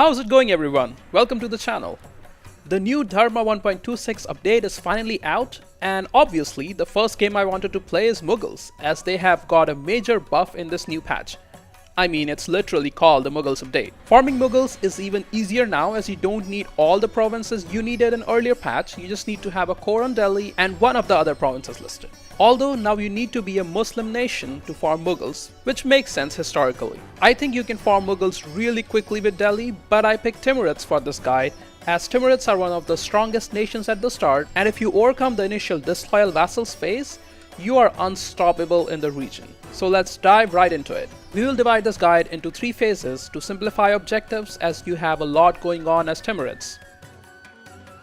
How's it going, everyone? Welcome to the channel. The new Dharma 1.26 update is finally out, and obviously the first game I wanted to play is Mughals, as they have got a major buff in this new patch. I mean, it's literally called the Mughals update. Farming Mughals is even easier now, as you don't need all the provinces you needed in earlier patch. You just need to have a core on Delhi and one of the other provinces listed. Although now you need to be a Muslim nation to farm Mughals, which makes sense historically. I think you can farm Mughals really quickly with Delhi, but I picked Timurids for this guide, as Timurids are one of the strongest nations at the start, and if you overcome the initial disloyal vassals phase, you are unstoppable in the region. So let's dive right into it. We will divide this guide into 3 phases to simplify objectives, as you have a lot going on as Timurids.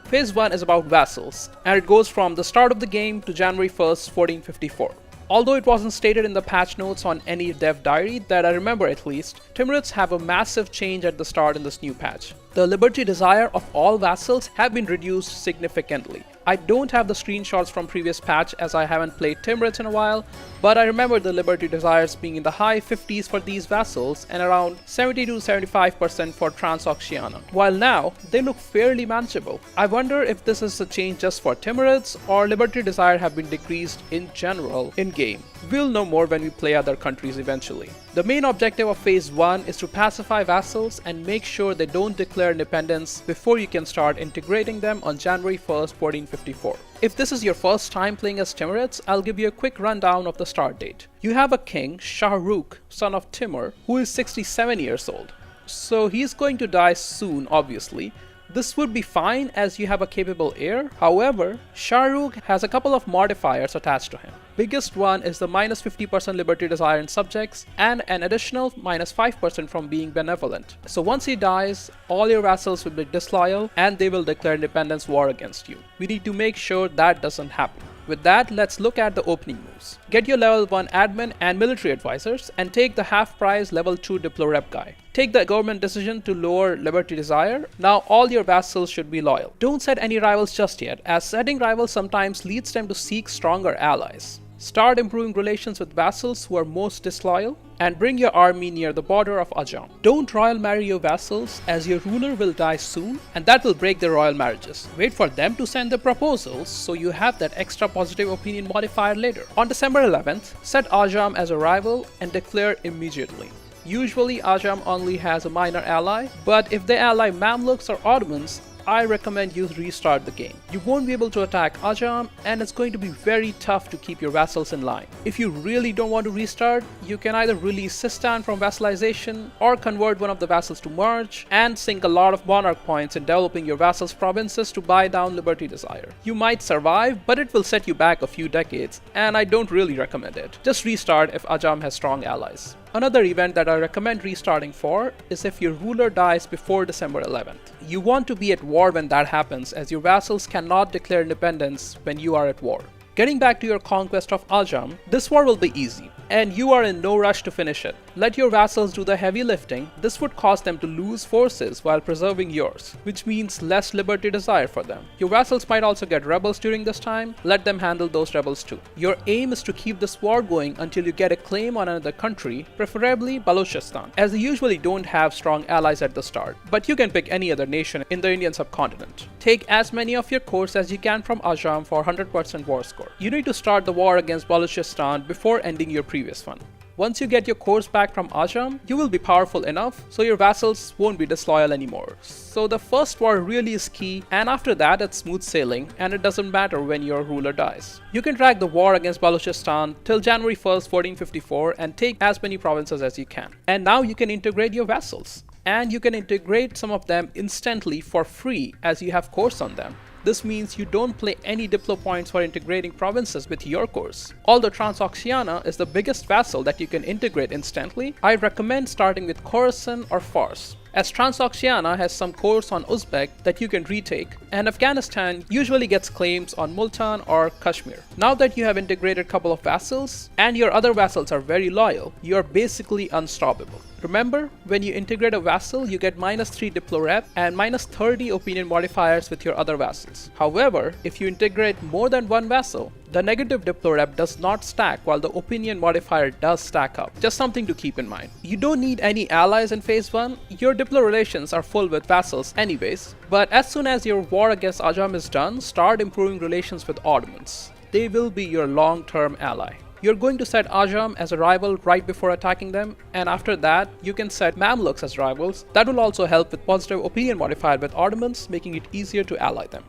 Phase 1 is about vassals, and it goes from the start of the game to January 1st, 1454. Although it wasn't stated in the patch notes on any dev diary that I remember at least, Timurids have a massive change at the start in this new patch. The liberty desire of all vassals have been reduced significantly. I don't have the screenshots from previous patch, as I haven't played Timurids in a while, but I remember the liberty desires being in the high 50s for these vassals and around 70 to 75% for Transoxiana, while now they look fairly manageable. I wonder if this is a change just for Timurids or liberty desire have been decreased in general in game. We'll know more when we play other countries eventually. The main objective of phase 1 is to pacify vassals and make sure they don't declare independence before you can start integrating them on January 1st, 1454. If this is your first time playing as Timurids, I'll give you a quick rundown of the start date. You have a king, Shah Rukh, son of Timur, who is 67 years old. So he's going to die soon, obviously. This would be fine as you have a capable heir. However, Shah Rukh has a couple of modifiers attached to him. Biggest one is the minus 50% liberty desire in subjects and an additional minus 5% from being benevolent. So once he dies, all your vassals will be disloyal and they will declare independence war against you. We need to make sure that doesn't happen. With that, let's look at the opening moves. Get your level 1 admin and military advisors and take the half price level 2 Diplo rep guy. Take the government decision to lower liberty desire. Now all your vassals should be loyal. Don't set any rivals just yet, as setting rivals sometimes leads them to seek stronger allies. Start improving relations with vassals who are most disloyal and bring your army near the border of Ajam. Don't royal marry your vassals, as your ruler will die soon and that will break the royal marriages. Wait for them to send the proposals so you have that extra positive opinion modifier later. On December 11th, set Ajam as a rival and declare immediately. Usually Ajam only has a minor ally, but if they ally Mamluks or Ottomans, I recommend you restart the game. You won't be able to attack Ajam and it's going to be very tough to keep your vassals in line. If you really don't want to restart, you can either release Sistan from vassalization or convert one of the vassals to merge and sink a lot of monarch points in developing your vassals' provinces to buy down liberty desire. You might survive, but it will set you back a few decades and I don't really recommend it. Just restart if Ajam has strong allies. Another event that I recommend restarting for is if your ruler dies before December 11th. You want to be at war when that happens, as your vassals cannot declare independence when you are at war. Getting back to your conquest of Ajam, this war will be easy, and you are in no rush to finish it. Let your vassals do the heavy lifting. This would cause them to lose forces while preserving yours, which means less liberty desire for them. Your vassals might also get rebels during this time. Let them handle those rebels too. Your aim is to keep this war going until you get a claim on another country, preferably Balochistan, as they usually don't have strong allies at the start, but you can pick any other nation in the Indian subcontinent. Take as many of your cores as you can from Ajam for 100% war score. You need to start the war against Balochistan before ending your previous one. Once you get your cores back from Ajam, you will be powerful enough so your vassals won't be disloyal anymore. So the first war really is key, and after that it's smooth sailing and it doesn't matter when your ruler dies. You can drag the war against Balochistan till January 1st, 1454 and take as many provinces as you can. And now you can integrate your vassals. And you can integrate some of them instantly for free as you have cores on them. This means you don't pay any Diplo points for integrating provinces with your cores. Although Transoxiana is the biggest vassal that you can integrate instantly, I recommend starting with Khorasan or Fars, as Transoxiana has some cores on Uzbek that you can retake, and Afghanistan usually gets claims on Multan or Kashmir. Now that you have integrated a couple of vassals, and your other vassals are very loyal, you are basically unstoppable. Remember, when you integrate a vassal, you get -3 Diplo rep and -30 opinion modifiers with your other vassals. However, if you integrate more than one vassal, the negative Diplo rep does not stack while the opinion modifier does stack up. Just something to keep in mind. You don't need any allies in phase 1, your Diplo relations are full with vassals anyways, but as soon as your war against Ajam is done, start improving relations with Ottomans. They will be your long-term ally. You're going to set Ajam as a rival right before attacking them, and after that, you can set Mamluks as rivals. That will also help with positive opinion modifier with Ottomans, making it easier to ally them.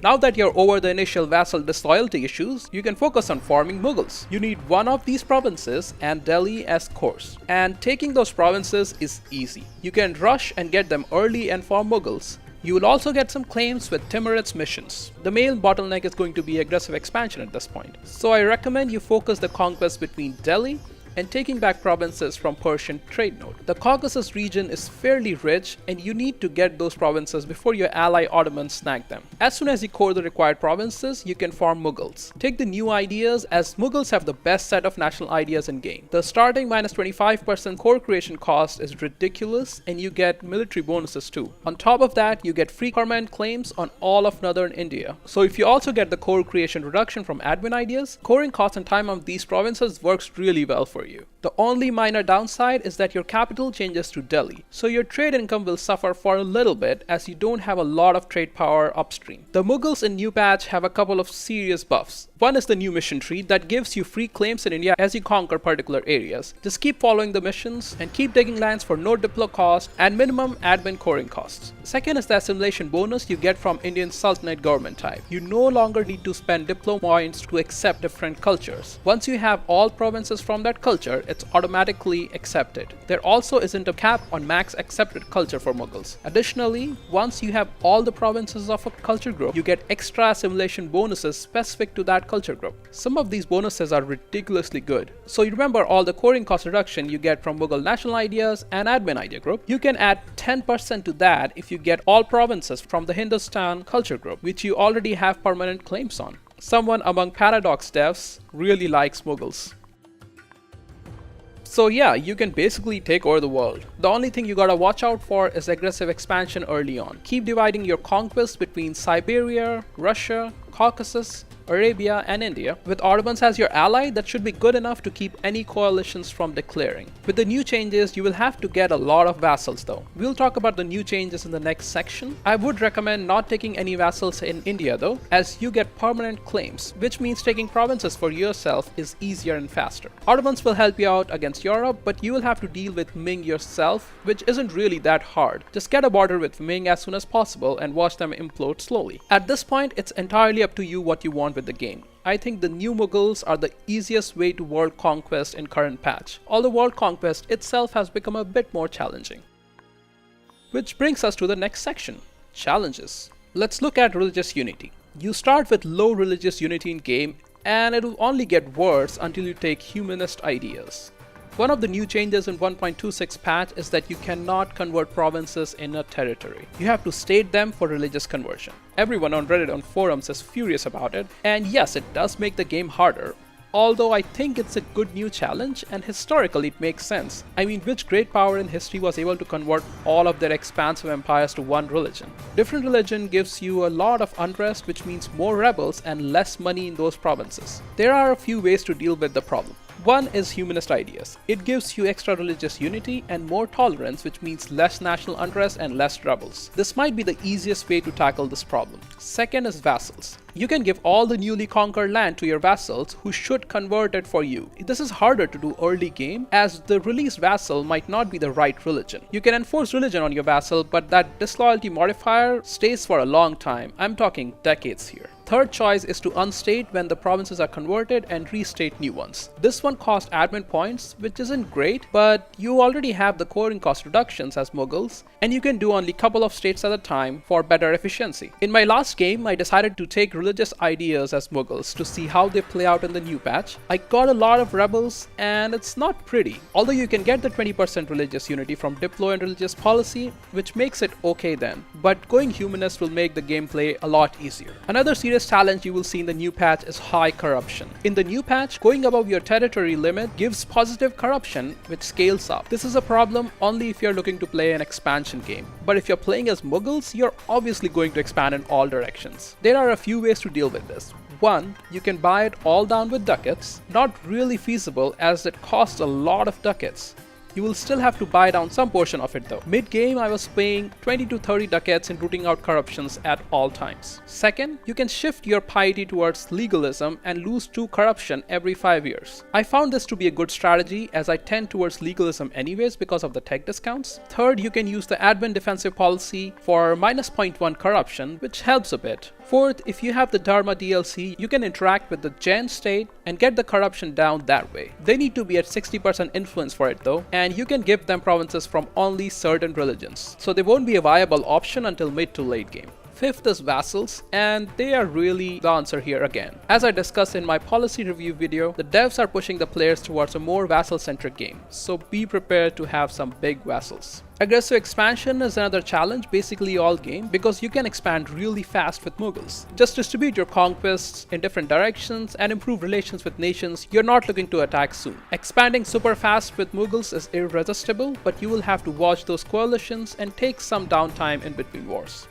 Now that you're over the initial vassal disloyalty issues, you can focus on farming Mughals. You need one of these provinces and Delhi as cores. And taking those provinces is easy. You can rush and get them early and farm Mughals. You will also get some claims with Timurids missions. The main bottleneck is going to be aggressive expansion at this point. So I recommend you focus the conquest between Delhi and taking back provinces from Persian trade node. The Caucasus region is fairly rich and you need to get those provinces before your ally Ottomans snag them. As soon as you core the required provinces, you can farm Mughals. Take the new ideas as Mughals have the best set of national ideas in game. The starting -25% core creation cost is ridiculous and you get military bonuses too. On top of that, you get free permanent claims on all of northern India. So if you also get the core creation reduction from admin ideas, coring cost and time of these provinces works really well for you. The only minor downside is that your capital changes to Delhi, so your trade income will suffer for a little bit as you don't have a lot of trade power upstream. The Mughals in new patch have a couple of serious buffs. One is the new mission tree that gives you free claims in India as you conquer particular areas. Just keep following the missions and keep taking lands for no diplo cost and minimum admin coring costs. Second is the assimilation bonus you get from Indian Sultanate government type. You no longer need to spend diplo points to accept different cultures. Once you have all provinces from that culture, it's automatically accepted. There also isn't a cap on max accepted culture for Mughals. Additionally, once you have all the provinces of a culture group, you get extra assimilation bonuses specific to that culture group. Some of these bonuses are ridiculously good. So you remember all the coring cost reduction you get from Mughal national ideas and admin idea group. You can add 10% to that if you get all provinces from the Hindustan culture group, which you already have permanent claims on. Someone among Paradox devs really likes Mughals. So yeah, you can basically take over the world. The only thing you gotta watch out for is aggressive expansion early on. Keep dividing your conquest between Siberia, Russia, Caucasus, Arabia and India. With Ottomans as your ally, that should be good enough to keep any coalitions from declaring. With the new changes, you will have to get a lot of vassals though. We'll talk about the new changes in the next section. I would recommend not taking any vassals in India though, as you get permanent claims, which means taking provinces for yourself is easier and faster. Ottomans will help you out against Europe, but you will have to deal with Ming yourself, which isn't really that hard. Just get a border with Ming as soon as possible and watch them implode slowly. At this point, it's entirely up to you what you want with the game. I think the new Mughals are the easiest way to world conquest in current patch, although world conquest itself has become a bit more challenging. Which brings us to the next section, challenges. Let's look at religious unity. You start with low religious unity in game and it will only get worse until you take humanist ideas. One of the new changes in 1.26 patch is that you cannot convert provinces in a territory. You have to state them for religious conversion. Everyone on Reddit and forums is furious about it, and yes, it does make the game harder. Although I think it's a good new challenge and historically it makes sense. I mean, which great power in history was able to convert all of their expansive empires to one religion? Different religion gives you a lot of unrest, which means more rebels and less money in those provinces. There are a few ways to deal with the problem. One is humanist ideas. It gives you extra religious unity and more tolerance, which means less national unrest and less rebels. This might be the easiest way to tackle this problem. Second is vassals. You can give all the newly conquered land to your vassals who should convert it for you. This is harder to do early game as the released vassal might not be the right religion. You can enforce religion on your vassal, but that disloyalty modifier stays for a long time. I'm talking decades here. Third choice is to unstate when the provinces are converted and restate new ones. This one costs admin points, which isn't great, but you already have the coring cost reductions as Mughals, and you can do only a couple of states at a time for better efficiency. In my last game, I decided to take religious ideas as Mughals to see how they play out in the new patch. I got a lot of rebels, and it's not pretty. Although you can get the 20% religious unity from diplo and religious policy, which makes it okay then, but going humanist will make the gameplay a lot easier. Another serious serious challenge you will see in the new patch is high corruption. In the new patch, going above your territory limit gives positive corruption which scales up. This is a problem only if you're looking to play an expansion game. But if you're playing as Mughals, you're obviously going to expand in all directions. There are a few ways to deal with this. One, you can buy it all down with ducats. Not really feasible as it costs a lot of ducats. You will still have to buy down some portion of it though. Mid-game, I was paying 20 to 30 ducats in rooting out corruptions at all times. Second, you can shift your piety towards legalism and lose 2 corruption every 5 years. I found this to be a good strategy as I tend towards legalism anyways because of the tech discounts. Third, you can use the admin defensive policy for minus 0.1 corruption, which helps a bit. Fourth, if you have the Dharma DLC, you can interact with the Gen state and get the corruption down that way. They need to be at 60% influence for it though, and you can give them provinces from only certain religions, so they won't be a viable option until mid to late game. Fifth is vassals, and they are really the answer here again. As I discussed in my policy review video, the devs are pushing the players towards a more vassal-centric game, so be prepared to have some big vassals. Aggressive expansion is another challenge basically all game because you can expand really fast with Mughals. Just distribute your conquests in different directions and improve relations with nations you're not looking to attack soon. Expanding super fast with Mughals is irresistible, but you will have to watch those coalitions and take some downtime in between wars.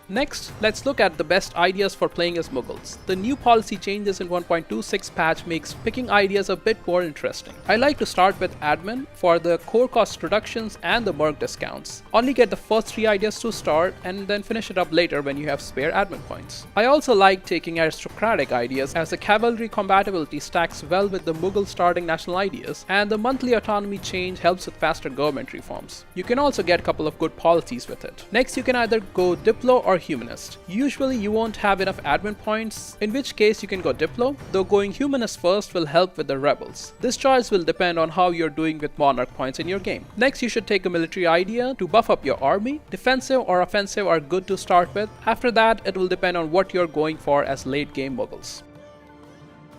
Next, let's look at the best ideas for playing as Mughals. The new policy changes in 1.26 patch makes picking ideas a bit more interesting. I like to start with admin for the core cost reductions and the merc discounts. Only get the first 3 ideas to start and then finish it up later when you have spare admin points. I also like taking aristocratic ideas as the cavalry compatibility stacks well with the Mughal starting national ideas, and the monthly autonomy change helps with faster government reforms. You can also get a couple of good policies with it. Next, you can either go Diplo or Humanist. Usually you won't have enough admin points, in which case you can go Diplo, though going Humanist first will help with the rebels. This choice will depend on how you're doing with monarch points in your game. Next, you should take a military idea to buff up your army. Defensive or offensive are good to start with. After that, it will depend on what you're going for as late game Mughals.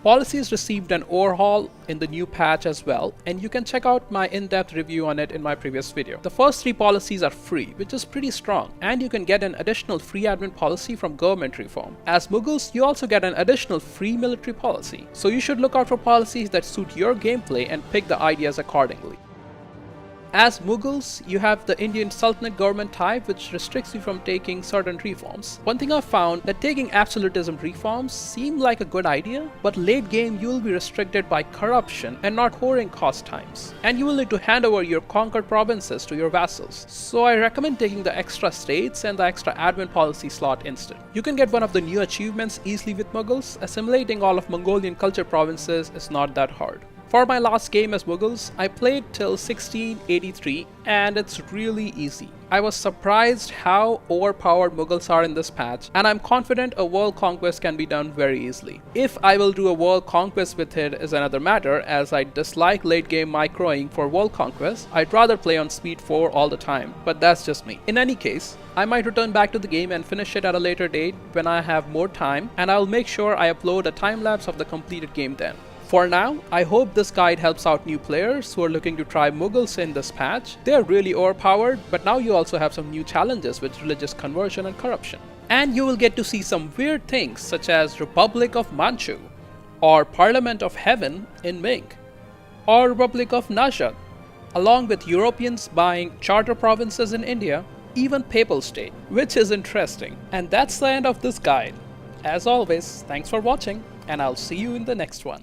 Policies received an overhaul in the new patch as well, and you can check out my in-depth review on it in my previous video. The first 3 policies are free, which is pretty strong, and you can get an additional free admin policy from government reform. As Mughals, you also get an additional free military policy, so you should look out for policies that suit your gameplay and pick the ideas accordingly. As Mughals, you have the Indian Sultanate government type, which restricts you from taking certain reforms. One thing I've found that taking absolutism reforms seem like a good idea, but late game you will be restricted by corruption and not whoring cost times. And you will need to hand over your conquered provinces to your vassals. So I recommend taking the extra states and the extra admin policy slot instead. You can get one of the new achievements easily with Mughals. Assimilating all of Mongolian culture provinces is not that hard. For my last game as Mughals, I played till 1683 and it's really easy. I was surprised how overpowered Mughals are in this patch, and I'm confident a world conquest can be done very easily. If I will do a world conquest with it is another matter, as I dislike late game microing for world conquest. I'd rather play on speed 4 all the time, but that's just me. In any case, I might return back to the game and finish it at a later date when I have more time, and I'll make sure I upload a time lapse of the completed game then. For now, I hope this guide helps out new players who are looking to try Mughals in this patch. They are really overpowered, but now you also have some new challenges with religious conversion and corruption. And you will get to see some weird things such as Republic of Manchu, or Parliament of Heaven in Ming, or Republic of Najad, along with Europeans buying charter provinces in India, even Papal State, which is interesting. And that's the end of this guide. As always, thanks for watching, and I'll see you in the next one.